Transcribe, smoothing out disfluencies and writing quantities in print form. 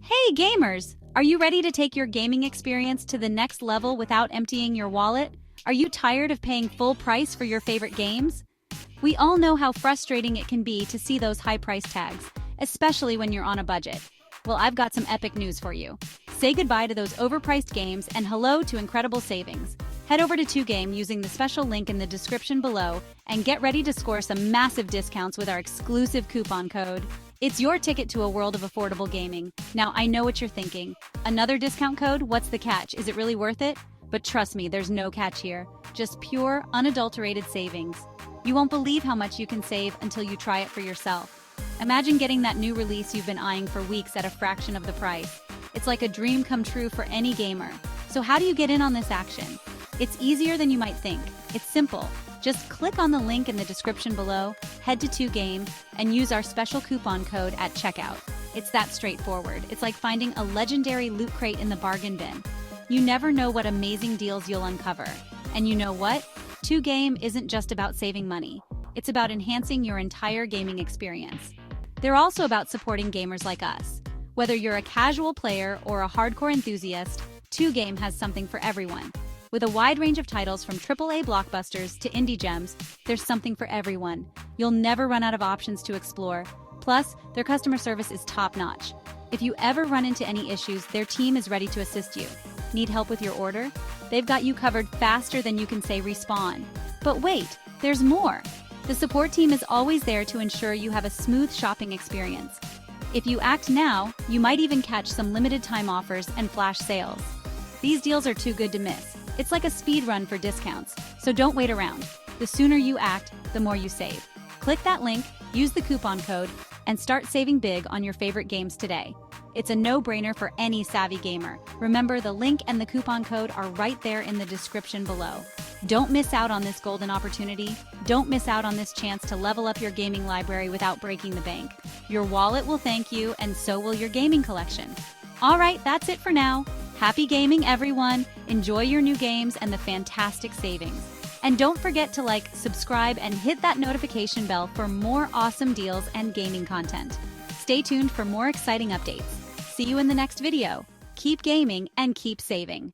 Hey gamers! Are you ready to take your gaming experience to the next level without emptying your wallet? Are you tired of paying full price for your favorite games? We all know how frustrating it can be to see those high price tags, especially when you're on a budget. Well, I've got some epic news for you. Say goodbye to those overpriced games and hello to incredible savings. Head over to 2Game using the special link in the description below and get ready to score some massive discounts with our exclusive coupon code. It's your ticket to a world of affordable gaming. Now, I know what you're thinking. Another discount code? What's the catch? Is it really worth it? But trust me, there's no catch here. Just pure, unadulterated savings. You won't believe how much you can save until you try it for yourself. Imagine getting that new release you've been eyeing for weeks at a fraction of the price. It's like a dream come true for any gamer. So how do you get in on this action? It's easier than you might think. It's simple. Just click on the link in the description below, head to 2Game, and use our special coupon code at checkout. It's that straightforward. It's like finding a legendary loot crate in the bargain bin. You never know what amazing deals you'll uncover. And you know what? 2Game isn't just about saving money. It's about enhancing your entire gaming experience. They're also about supporting gamers like us. Whether you're a casual player or a hardcore enthusiast, 2Game has something for everyone. With a wide range of titles from AAA blockbusters to indie gems, there's something for everyone. You'll never run out of options to explore. Plus, their customer service is top-notch. If you ever run into any issues, their team is ready to assist you. Need help with your order? They've got you covered faster than you can say respawn. But wait, there's more. The support team is always there to ensure you have a smooth shopping experience. If you act now, you might even catch some limited-time offers and flash sales. These deals are too good to miss. It's like a speed run for discounts, so don't wait around. The sooner you act, the more you save. Click that link, use the coupon code, and start saving big on your favorite games today. It's a no-brainer for any savvy gamer. Remember, the link and the coupon code are right there in the description below. Don't miss out on this golden opportunity. Don't miss out on this chance to level up your gaming library without breaking the bank. Your wallet will thank you, and so will your gaming collection. All right, that's it for now. Happy gaming, everyone! Enjoy your new games and the fantastic savings. And don't forget to like, subscribe, and hit that notification bell for more awesome deals and gaming content. Stay tuned for more exciting updates. See you in the next video. Keep gaming and keep saving.